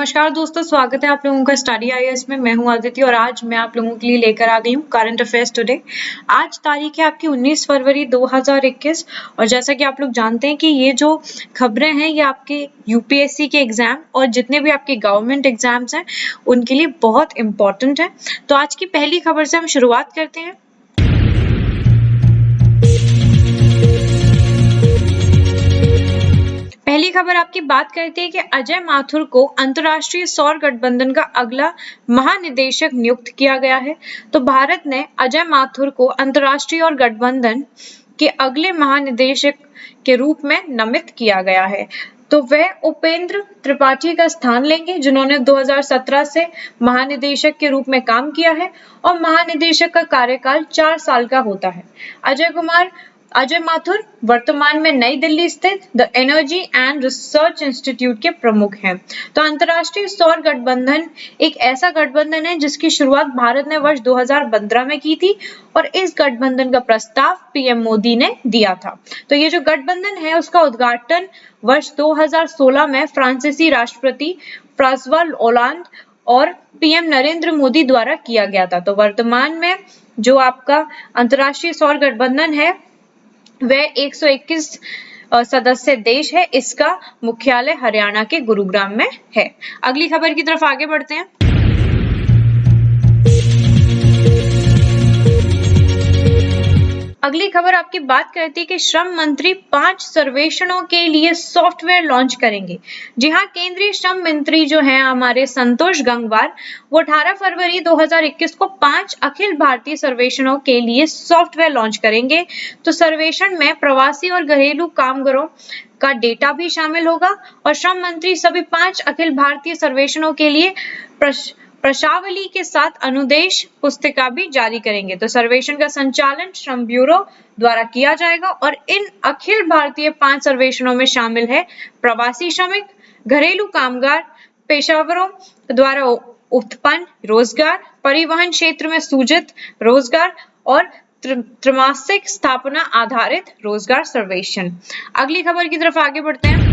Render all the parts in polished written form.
नमस्कार दोस्तों, स्वागत है आप लोगों का स्टडी आईएएस में। मैं हूं आदित्य और आज मैं आप लोगों के लिए लेकर आ गई हूं करंट अफेयर्स टुडे। आज तारीख है आपकी 19 फरवरी 2021 और जैसा कि आप लोग जानते हैं कि ये जो खबरें हैं ये आपके यूपीएससी के एग्जाम और जितने भी आपके गवर्नमेंट एग्जाम्स हैं उनके लिए बहुत इंपॉर्टेंट है। तो आज की पहली खबर से हम शुरुआत करते हैं। पहली खबर आपकी बात करती है कि अजय माथुर को अंतर्राष्ट्रीय सौर गठबंधन का अगला महानिदेशक नियुक्त किया गया है। तो भारत ने अजय माथुर को अंतर्राष्ट्रीय और गठबंधन के अगले महानिदेशक के रूप में नामित किया गया है। तो वह उपेंद्र त्रिपाठी का स्थान लेंगे जिन्होंने 2017 से महानिदेशक के रूप में काम किया है और महानिदेशक का कार्यकाल 4 साल का होता है। अजय माथुर वर्तमान में नई दिल्ली स्थित the energy and research institute के प्रमुख हैं। तो अंतर्राष्ट्रीय सौर गठबंधन एक ऐसा गठबंधन है जिसकी शुरुआत भारत ने वर्ष 2015 में की थी और इस गठबंधन का प्रस्ताव पीएम मोदी ने दिया था। तो ये जो गठबंधन है उसका उद्घाटन वर्ष 2016 में फ्रांसीसी राष्ट्रपति फ्रांसवा ओलांद और पीएम नरेंद्र मोदी द्वारा किया गया था। तो वर्तमान में जो आपका अंतर्राष्ट्रीय सौर गठबंधन है वह 121 सदस्य देश है। इसका मुख्यालय हरियाणा के गुरुग्राम में है। अगली खबर की तरफ आगे बढ़ते हैं। अगली खबर आपकी बात करती है कि श्रम मंत्री 5 सर्वेक्षणों के लिए सॉफ्टवेयर लॉन्च करेंगे। जी हाँ, केंद्रीय श्रम मंत्री जो हैं हमारे संतोष गंगवार वो 18 फरवरी 2021 को 5 अखिल भारतीय सर्वेक्षणों के लिए सॉफ्टवेयर लॉन्च करेंगे। तो सर्वेक्षण में प्रवासी और घरेलू कामगारों का डेटा भी शामिल होगा और श्रम मंत्री सभी 5 अखिल भारतीय सर्वेक्षणों के लिए प्रश्नावली के साथ अनुदेश पुस्तिका भी जारी करेंगे। तो सर्वेक्षण का संचालन श्रम ब्यूरो द्वारा किया जाएगा और इन अखिल भारतीय 5 सर्वेक्षणों में शामिल है प्रवासी श्रमिक, घरेलू कामगार, पेशेवरों द्वारा उत्पन्न रोजगार, परिवहन क्षेत्र में सृजित रोजगार और त्रैमासिक स्थापना आधारित रोजगार सर्वेक्षण। अगली खबर की तरफ आगे बढ़ते हैं।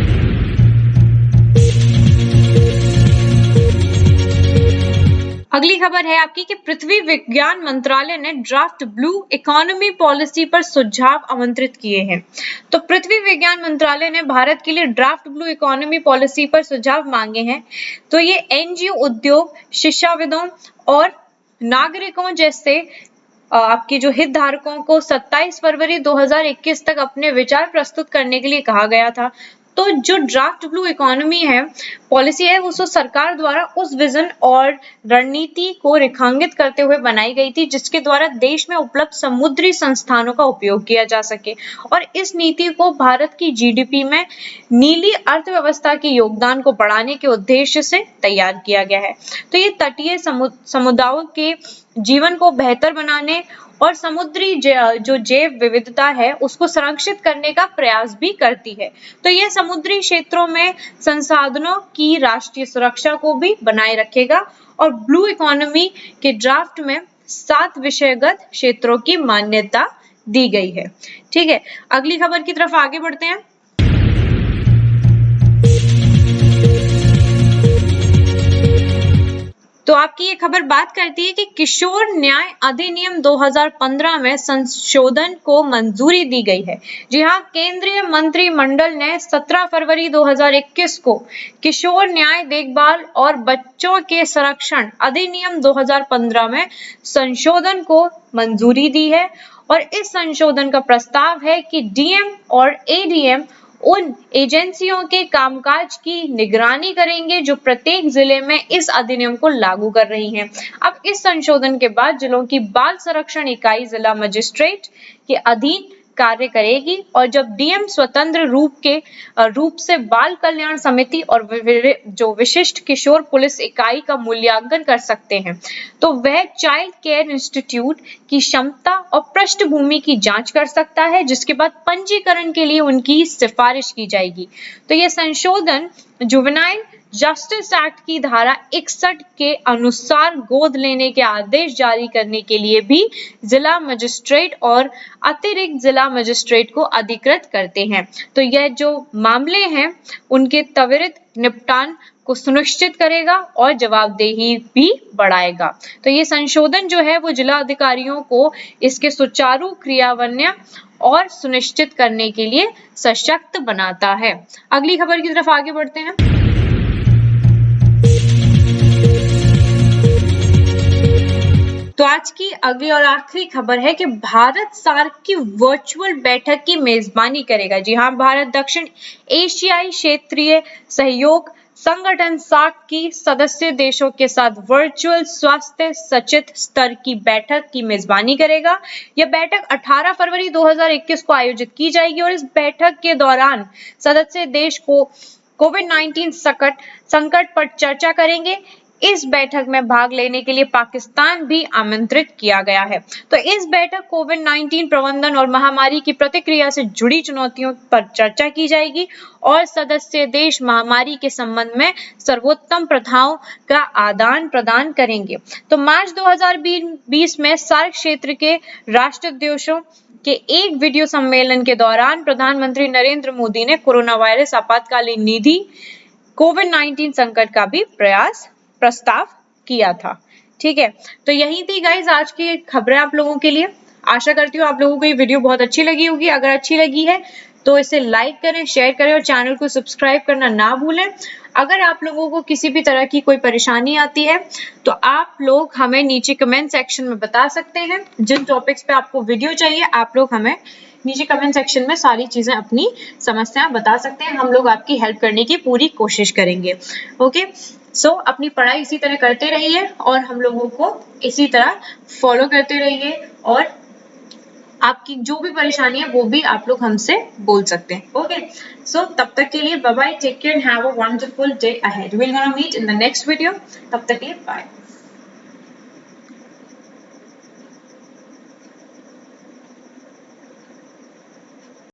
अगली खबर है आपकी कि पृथ्वी विज्ञान मंत्रालय ने ड्राफ्ट ब्लू इकोनॉमी पॉलिसी पर सुझाव आमंत्रित किए हैं। तो पृथ्वी विज्ञान मंत्रालय ने भारत के लिए ड्राफ्ट ब्लू इकोनॉमी पॉलिसी पर सुझाव मांगे हैं। तो ये एनजीओ, उद्योग, शिक्षाविदों और नागरिकों जैसे आपके जो हितधारकों को 27 फरवरी 2021 तक अपने विचार प्रस्तुत करने के लिए कहा गया था। तो जो ड्राफ्ट ब्लू इकोनॉमी है पॉलिसी है वो सरकार द्वारा उस विजन और रणनीति को रेखांकित करते हुए बनाई गई थी जिसके द्वारा देश में उपलब्ध समुद्री संस्थानों का उपयोग किया जा सके और इस नीति को भारत की जीडीपी में नीली अर्थव्यवस्था के योगदान को बढ़ाने के उद्देश्य से तैयार किया गया है। तो ये तटीय समुदायों के जीवन को बेहतर बनाने और समुद्री जो जैव विविधता है उसको संरक्षित करने का प्रयास भी करती है। तो यह समुद्री क्षेत्रों में संसाधनों की राष्ट्रीय सुरक्षा को भी बनाए रखेगा और ब्लू इकोनॉमी के ड्राफ्ट में 7 विषयगत क्षेत्रों की मान्यता दी गई है। ठीक है, अगली खबर की तरफ आगे बढ़ते हैं। तो आपकी ये खबर बात करती है कि किशोर न्याय अधिनियम 2015 में संशोधन को मंजूरी दी गई है। जी हाँ, केंद्रीय मंत्रिमंडल ने 17 फरवरी 2021 को किशोर न्याय देखभाल और बच्चों के संरक्षण अधिनियम 2015 में संशोधन को मंजूरी दी है और इस संशोधन का प्रस्ताव है कि डीएम और एडीएम उन एजेंसियों के कामकाज की निगरानी करेंगे जो प्रत्येक जिले में इस अधिनियम को लागू कर रही हैं। अब इस संशोधन के बाद जिलों की बाल संरक्षण इकाई जिला मजिस्ट्रेट के अधीन कार्य करेगी और जब डीएम स्वतंत्र रूप से बाल कल्याण समिति और जो विशिष्ट किशोर पुलिस इकाई का मूल्यांकन कर सकते हैं तो वह चाइल्ड केयर इंस्टीट्यूट की क्षमता और पृष्ठभूमि की जांच कर सकता है जिसके बाद पंजीकरण के लिए उनकी सिफारिश की जाएगी। तो यह संशोधन जुवेनाइल जस्टिस एक्ट की धारा 61 के अनुसार गोद लेने के आदेश जारी करने के लिए भी जिला मजिस्ट्रेट और अतिरिक्त जिला मजिस्ट्रेट को अधिकृत करते हैं। तो यह जो मामले हैं उनके त्वरित निपटान को सुनिश्चित करेगा और जवाबदेही भी बढ़ाएगा। तो ये संशोधन जो है वो जिला अधिकारियों को इसके सुचारू क्रियान्वयन और सुनिश्चित करने के लिए सशक्त बनाता है। अगली खबर की तरफ आगे बढ़ते हैं। तो आज की अगली और आखिरी खबर है कि भारत सार्क की वर्चुअल बैठक की मेजबानी करेगा। जी हाँ, भारत दक्षिण एशियाई क्षेत्रीय सहयोग संगठन सार्क की सदस्य देशों के साथ वर्चुअल स्वास्थ्य सचिव स्तर की बैठक की मेजबानी करेगा। यह बैठक 18 फरवरी 2021 को आयोजित की जाएगी और इस बैठक के दौरान सदस्य देश को कोविड-19 संकट पर चर्चा करेंगे। इस बैठक में भाग लेने के लिए पाकिस्तान भी आमंत्रित किया गया है। तो इस बैठक कोविड-19 प्रबंधन और महामारी की प्रतिक्रिया से जुड़ी चुनौतियों पर चर्चा की जाएगी और सदस्य देश महामारी के संबंध में सर्वोत्तम प्रथाओं का आदान प्रदान करेंगे। तो मार्च 2020 में सार्क क्षेत्र के राष्ट्राध्यक्षों के एक वीडियो सम्मेलन के दौरान प्रधानमंत्री नरेंद्र मोदी ने कोरोना वायरस आपातकालीन निधि कोविड-19 संकट का भी प्रस्ताव किया था। ठीक है, तो यही थी गाइस आज की खबरें आप लोगों के लिए। आशा करती हूँ आप लोगों को ये वीडियो बहुत अच्छी लगी होगी। अगर अच्छी लगी है तो इसे लाइक करें, शेयर करें और चैनल को सब्सक्राइब करना ना भूलें। अगर आप लोगों को किसी भी तरह की कोई परेशानी आती है तो आप लोग हमें नीचे कमेंट सेक्शन में बता सकते हैं। जिन टॉपिक्स पे आपको वीडियो चाहिए आप लोग हमें नीचे कमेंट सेक्शन में सारी चीजें अपनी समस्याएं बता सकते हैं। हम लोग आपकी हेल्प करने की पूरी कोशिश करेंगे। ओके, सो अपनी पढ़ाई इसी तरह करते रहिए और हम लोगों को इसी तरह फॉलो करते रहिए और आपकी जो भी परेशानी है वो भी आप लोग हमसे बोल सकते हैं। ओके, सो तब तक के लिए bye bye, take care and have a wonderful day ahead. We will gonna meet in the next video. तब तक के लिए बाय।